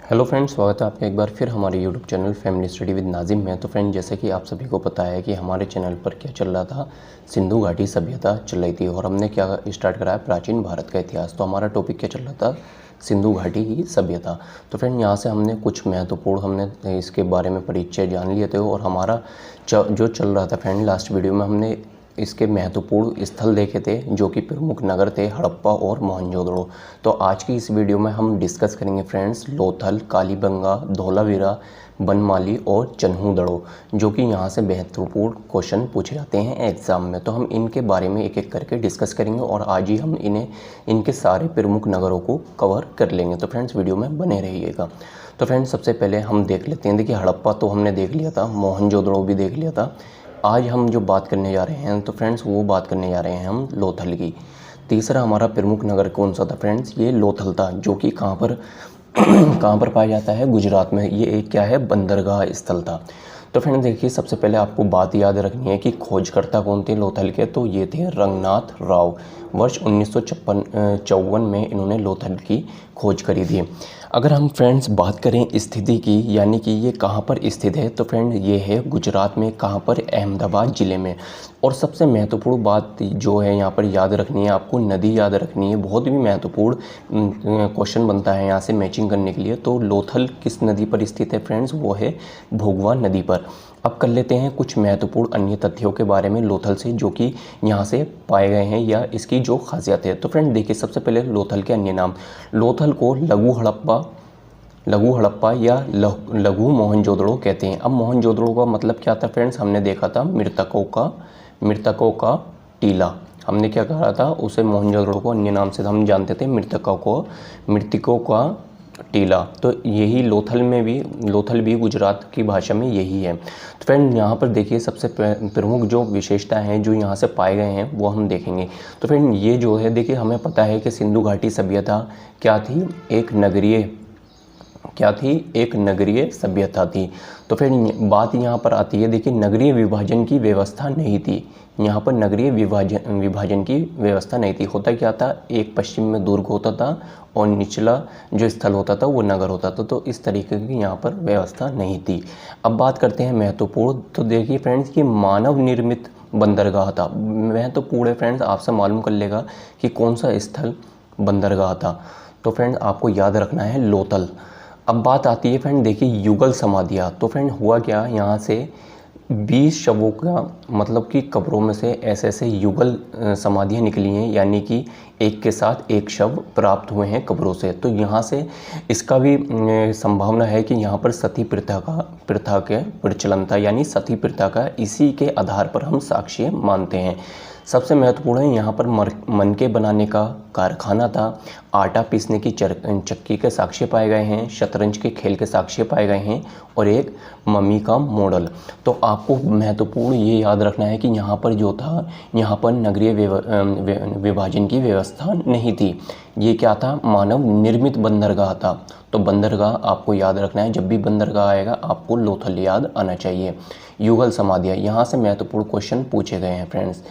Hello friends, स्वागत है आपका एक बार फिर हमारे YouTube channel family study with Nazim में। तो फ्रेंड, जैसे कि आप सभी को पता है कि हमारे चैनल पर क्या चल रहा था, सिंधु घाटी सभ्यता चल रही थी और हमने क्या स्टार्ट कराया, प्राचीन भारत का इतिहास। तो हमारा टॉपिक क्या चल रहा था, सिंधु घाटी की सभ्यता। तो फ्रेंड, यहाँ से हमने कुछ महत्वपूर्ण हमने इसके बारे में परिचय जान लिए थे और हमारा जो चल रहा था फ्रेंड, लास्ट वीडियो में हमने इसके महत्वपूर्ण स्थल देखे थे जो कि प्रमुख नगर थे हड़प्पा और मोहनजोदड़ो। तो आज की इस वीडियो में हम डिस्कस करेंगे फ्रेंड्स लोथल, कालीबंगा, धौलावीरा, बनमाली और चन्हूदड़ो, जो कि यहाँ से महत्वपूर्ण क्वेश्चन पूछे जाते हैं एग्जाम में। तो हम इनके बारे में एक एक करके डिस्कस करेंगे और आज ही हम इनके सारे प्रमुख नगरों को कवर कर लेंगे। तो फ्रेंड्स, वीडियो में बने रहिएगा। तो फ्रेंड्स, सबसे पहले हम देख लेते हैं। देखिए, हड़प्पा तो हमने देख लिया था, मोहनजोदड़ो भी देख लिया था। आज हम जो बात करने जा रहे हैं तो फ्रेंड्स, वो बात करने जा रहे हैं हम लोथल की। तीसरा हमारा प्रमुख नगर कौन सा था फ्रेंड्स, ये लोथल था, जो कि कहाँ पर कहाँ पर पाया जाता है, गुजरात में। ये एक क्या है, बंदरगाह स्थल था। तो फ्रेंड्स देखिए, सबसे पहले आपको बात याद रखनी है कि खोजकर्ता कौन थे लोथल के, तो ये थे रंगनाथ राव। वर्ष 1954 में इन्होंने लोथल की खोज करी थी। अगर हम फ्रेंड्स बात करें स्थिति की, यानी कि ये कहाँ पर स्थित है, तो फ्रेंड ये है गुजरात में। कहाँ पर, अहमदाबाद ज़िले में। और सबसे महत्वपूर्ण बात जो है यहाँ पर याद रखनी है, आपको नदी याद रखनी है। बहुत ही महत्वपूर्ण क्वेश्चन बनता है यहाँ से मैचिंग करने के लिए। तो लोथल किस नदी पर स्थित है फ्रेंड्स, वो है भोगवा नदी पर। अब कर लेते हैं कुछ महत्वपूर्ण अन्य तथ्यों के बारे में लोथल से, जो कि यहाँ से पाए गए हैं या इसकी जो खासियत है। तो फ्रेंड देखिए, सबसे पहले लोथल के अन्य नाम। लोथल को लघु हड़प्पा या लघु मोहनजोदड़ो कहते हैं। अब मोहनजोदड़ो का मतलब क्या था फ्रेंड्स, हमने देखा था मृतकों का टीला। हमने क्या कहा था उसे, मोहनजोदड़ो को अन्य नाम से हम जानते थे मृतकों का टीला। तो यही लोथल भी गुजरात की भाषा में यही है। तो फ्रेंड यहाँ पर देखिए, सबसे प्रमुख जो विशेषताएं हैं जो यहाँ से पाए गए हैं वो हम देखेंगे। तो फ्रेंड ये जो है, देखिए हमें पता है कि सिंधु घाटी सभ्यता क्या थी, एक नगरीय सभ्यता थी। तो फिर बात यहाँ पर आती है, देखिए नगरीय विभाजन की व्यवस्था नहीं थी। यहाँ पर नगरीय विभाजन की व्यवस्था नहीं थी। होता क्या था, एक पश्चिम में दुर्ग होता था और निचला जो स्थल होता था वो नगर होता था। तो इस तरीके की यहाँ पर व्यवस्था नहीं थी। अब बात करते हैं महत्वपूर्ण। तो देखिए फ्रेंड्स, ये मानव निर्मित बंदरगाह था। महत्वपूर्ण है फ्रेंड्स, आपसे मालूम कर लेगा कि कौन सा स्थल बंदरगाह था। तो फ्रेंड आपको याद रखना है लोथल। अब बात आती है फ्रेंड, देखिए युगल समाधियाँ। तो फ्रेंड हुआ क्या, यहाँ से 20 शवों का मतलब कि कब्रों में से ऐसे युगल समाधियाँ निकली हैं, यानी कि एक के साथ एक शव प्राप्त हुए हैं कब्रों से। तो यहाँ से इसका भी संभावना है कि यहाँ पर सती प्रथा के प्रचलन था, यानी सती प्रथा का इसी के आधार पर हम साक्ष्य मानते हैं। सबसे महत्वपूर्ण है, यहाँ पर मनके बनाने का कारखाना था, आटा पीसने की चक्की के साक्ष्य पाए गए हैं, शतरंज के खेल के साक्ष्य पाए गए हैं और एक मम्मी का मॉडल। तो आपको महत्वपूर्ण ये याद रखना है कि यहाँ पर जो था, यहाँ पर नगरीय विभाजन की व्यवस्था नहीं थी। ये क्या था, मानव निर्मित बंदरगाह था। तो बंदरगाह आपको याद रखना है, जब भी बंदरगाह आएगा आपको लोथल याद आना चाहिए। युगल समाधियाँ, यहाँ से महत्वपूर्ण क्वेश्चन पूछे गए हैं फ्रेंड्स।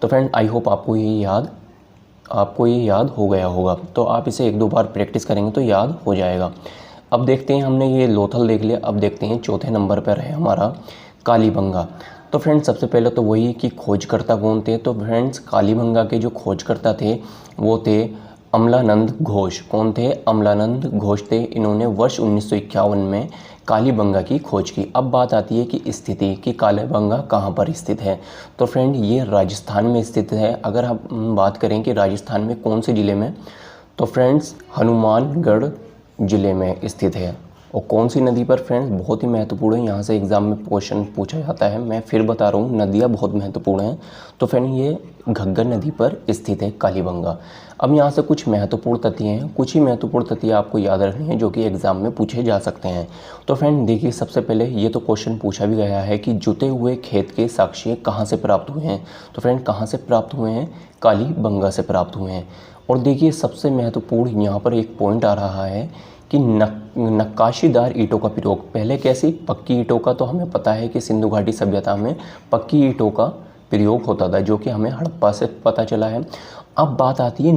तो फ्रेंड आई होप आपको ये याद हो गया होगा। तो आप इसे एक दो बार प्रैक्टिस करेंगे तो याद हो जाएगा। अब देखते हैं, हमने ये लोथल देख लिया। अब देखते हैं चौथे नंबर पर है हमारा कालीबंगा। तो फ्रेंड्स सबसे पहले तो वही कि खोजकर्ता कौन थे। तो फ्रेंड्स कालीबंगा के जो खोजकर्ता थे वो थे अमलानंद घोष। कौन थे, अमलानंद घोष थे। इन्होंने वर्ष 1951 में कालीबंगा की खोज की। अब बात आती है कि स्थिति कि कालीबंगा कहाँ पर स्थित है। तो फ्रेंड ये राजस्थान में स्थित है। अगर हम बात करें कि राजस्थान में कौन से ज़िले में, तो फ्रेंड्स हनुमानगढ़ ज़िले में स्थित है। और कौन सी नदी पर फ्रेंड्स, बहुत ही महत्वपूर्ण है, यहाँ से एग्जाम में क्वेश्चन पूछा जाता है। मैं फिर बता रहा हूँ, नदियाँ बहुत महत्वपूर्ण हैं। तो फ्रेंड ये घग्गर नदी पर स्थित है कालीबंगा। अब यहाँ से कुछ महत्वपूर्ण तथ्य हैं, कुछ ही महत्वपूर्ण तथ्य आपको याद रखने हैं जो कि एग्जाम में पूछे जा सकते हैं। तो फ्रेंड देखिए, सबसे पहले ये तो क्वेश्चन पूछा भी गया है कि जुते हुए खेत के साक्ष्य कहाँ से प्राप्त हुए हैं। तो फ्रेंड कहाँ से प्राप्त हुए हैं, कालीबंगा से प्राप्त हुए हैं। और देखिए सबसे महत्वपूर्ण यहाँ पर एक पॉइंट आ रहा है कि नक्काशीदार ईंटों का प्रयोग। पहले कैसी, पक्की ईंटों का। तो हमें पता है कि सिंधु घाटी सभ्यता में पक्की ईंटों का प्रयोग होता था, जो कि हमें हड़प्पा से पता चला है। अब बात आती है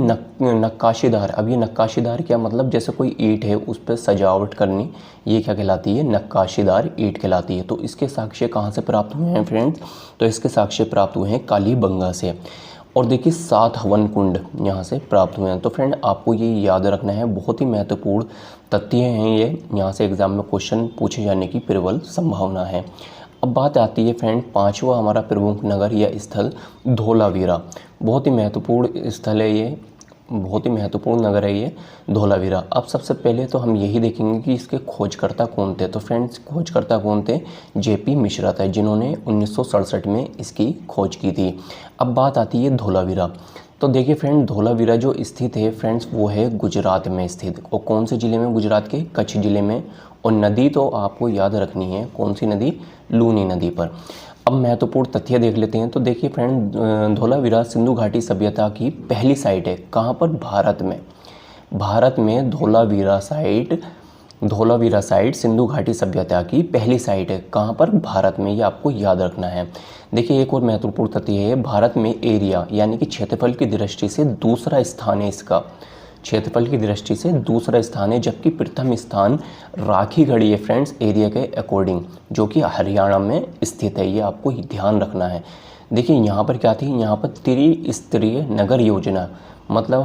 नक्काशीदार। अब ये नक्काशीदार क्या मतलब, जैसे कोई ईंट है उस पर सजावट करनी, ये क्या कहलाती है, नक्काशीदार ईंट कहलाती है। तो इसके साक्ष्य कहाँ से प्राप्त हुए हैं फ्रेंड्स, तो इसके साक्ष्य प्राप्त हुए हैं कालीबंगा से। और देखिए 7 हवन कुंड यहाँ से प्राप्त हुए हैं। तो फ्रेंड आपको ये याद रखना है, बहुत ही महत्वपूर्ण तथ्य हैं ये, यहाँ से एग्जाम में क्वेश्चन पूछे जाने की प्रबल संभावना है। अब बात आती है फ्रेंड 5वां हमारा प्रमुख नगर या स्थल धोलावीरा। बहुत ही महत्वपूर्ण स्थल है ये, बहुत ही महत्वपूर्ण नगर है ये धोलावीरा। अब सबसे पहले तो हम यही देखेंगे कि इसके खोजकर्ता कौन थे। तो फ्रेंड्स खोजकर्ता कौन थे, जेपी मिश्रा थे, जिन्होंने 1967 में इसकी खोज की थी। अब बात आती है धोलावीरा। तो देखिए फ्रेंड धोलावीरा जो स्थित है फ्रेंड्स वो है गुजरात में स्थित। और कौन से ज़िले में, गुजरात के कच्छ ज़िले में। और नदी तो आपको याद रखनी है, कौन सी नदी, लूनी नदी पर। अब महत्वपूर्ण तथ्य देख लेते हैं। तो देखिए फ्रेंड धोलावीरा सिंधु घाटी सभ्यता की पहली साइट है। कहाँ पर, भारत में। भारत में धोलावीरा साइट सिंधु घाटी सभ्यता की पहली साइट है। कहाँ पर, भारत में, ये आपको याद रखना है। देखिए एक और महत्वपूर्ण तथ्य है, भारत में एरिया यानी कि क्षेत्रफल की दृष्टि से दूसरा स्थान है इसका, क्षेत्रफल की दृष्टि से दूसरा स्थान है, जबकि प्रथम स्थान राखीगढ़ी है फ्रेंड्स एरिया के अकॉर्डिंग, जो कि हरियाणा में स्थित है। ये आपको ध्यान रखना है। देखिए यहाँ पर क्या थी, यहाँ पर त्रिस्तरीय नगर योजना, मतलब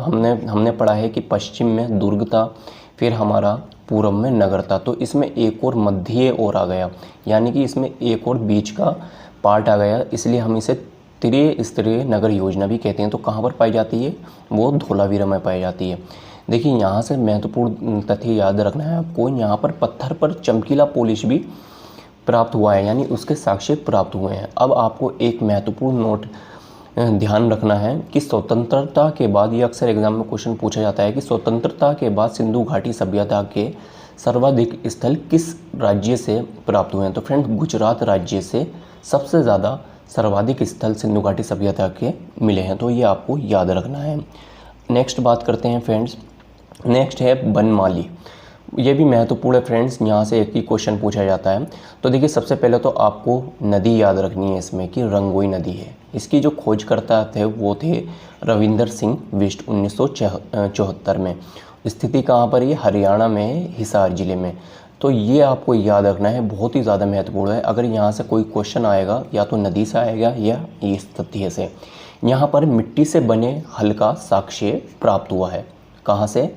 हमने पढ़ा है कि पश्चिम में दुर्ग था, फिर हमारा पूर्व में नगर था। तो इसमें एक और मध्य और आ गया, यानी कि इसमें एक और बीच का पार्ट आ गया, इसलिए हम इसे त्रिस्तरीय नगर योजना भी कहते हैं। तो कहाँ पर पाई जाती है, वो धोलावीरा में पाई जाती है। देखिए यहाँ से महत्वपूर्ण तथ्य याद रखना है आपको, यहाँ पर पत्थर पर चमकीला पॉलिश भी प्राप्त हुआ है, यानी उसके साक्ष्य प्राप्त हुए हैं। अब आपको एक महत्वपूर्ण नोट ध्यान रखना है कि स्वतंत्रता के बाद, ये अक्सर एग्जाम में क्वेश्चन पूछा जाता है कि स्वतंत्रता के बाद सिंधु घाटी सभ्यता के सर्वाधिक स्थल किस राज्य से प्राप्त हुए हैं। तो फ्रेंड गुजरात राज्य से सबसे ज़्यादा सर्वाधिक स्थल सिंधु घाटी सभ्यता के मिले हैं। तो ये आपको याद रखना है। नेक्स्ट बात करते हैं फ्रेंड्स, नेक्स्ट है बनमाली। ये भी महत्वपूर्ण है फ्रेंड्स, यहाँ से एक ही क्वेश्चन पूछा जाता है। तो देखिए सबसे पहले तो आपको नदी याद रखनी है इसमें कि रंगोई नदी है। इसकी जो खोजकर्ता थे वो थे रविंदर सिंह बिष्ट 1974 में। स्थिति कहाँ पर, ये हरियाणा में हिसार ज़िले में। तो ये आपको याद रखना है, बहुत ही ज़्यादा महत्वपूर्ण है। अगर यहाँ से कोई क्वेश्चन आएगा या तो नदी से आएगा या इस तथ्य से। यहाँ पर मिट्टी से बने हल का साक्ष्य प्राप्त हुआ है, कहाँ से,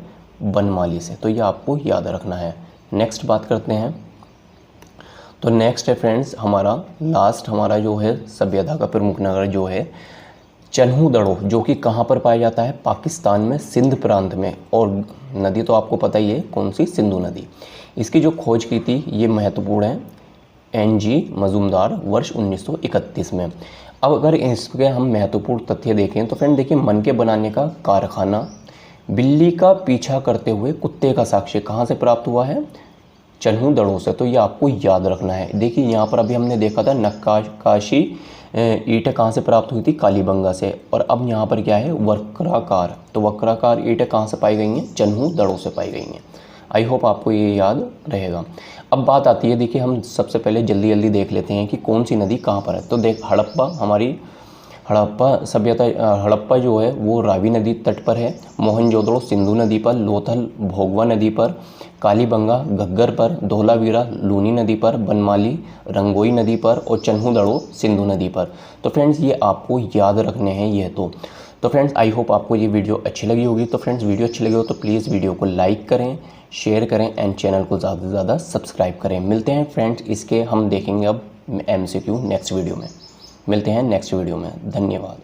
बनमाली से। तो ये आपको याद रखना है। नेक्स्ट बात करते हैं। तो नेक्स्ट है फ्रेंड्स हमारा लास्ट, हमारा जो है सभ्यता का प्रमुख नगर जो है चन्हू-दड़ो, जो कि कहाँ पर पाया जाता है, पाकिस्तान में सिंध प्रांत में। और नदी तो आपको पता ही है कौन सी, सिंधु नदी। इसकी जो खोज की थी ये महत्वपूर्ण है, NG मजूमदार वर्ष 1931 में। अब अगर इसके हम महत्वपूर्ण तथ्य देखें तो फ्रेंड देखिए मन के बनाने का कारखाना, बिल्ली का पीछा करते हुए कुत्ते का साक्ष्य कहाँ से प्राप्त हुआ है, चन्हू-दड़ो से। तो ये आपको याद रखना है। देखिए यहाँ पर अभी हमने देखा था नक्काशी ईंटें कहाँ से प्राप्त हुई थी, कालीबंगा से। और अब यहाँ पर क्या है, वक्राकार। तो वक्राकार ईंटें कहाँ से पाई गई हैं, चन्हू-दड़ो से पाई गई हैं। आई होप आपको ये याद रहेगा। अब बात आती है, देखिए हम सबसे पहले जल्दी जल्दी देख लेते हैं कि कौन सी नदी कहाँ पर है। तो देख हड़प्पा, हमारी हड़प्पा सभ्यता, हड़प्पा जो है वो रावी नदी तट पर है, मोहनजोदड़ो सिंधु नदी पर, लोथल भोगवा नदी पर, कालीबंगा घग्गर पर, धोलावीरा लूनी नदी पर, बनमाली रंगोई नदी पर और चन्हू-दड़ो सिंधु नदी पर। तो फ्रेंड्स ये आपको याद रखने हैं ये तो फ्रेंड्स आई होप आपको ये वीडियो अच्छी लगी होगी। तो फ्रेंड्स वीडियो अच्छी लगी हो तो प्लीज़ वीडियो को लाइक करें, शेयर करें एंड चैनल को ज़्यादा से ज़्यादा सब्सक्राइब करें। मिलते हैं फ्रेंड्स, इसके हम देखेंगे अब MCQ नेक्स्ट वीडियो में। मिलते हैं नेक्स्ट वीडियो में। धन्यवाद।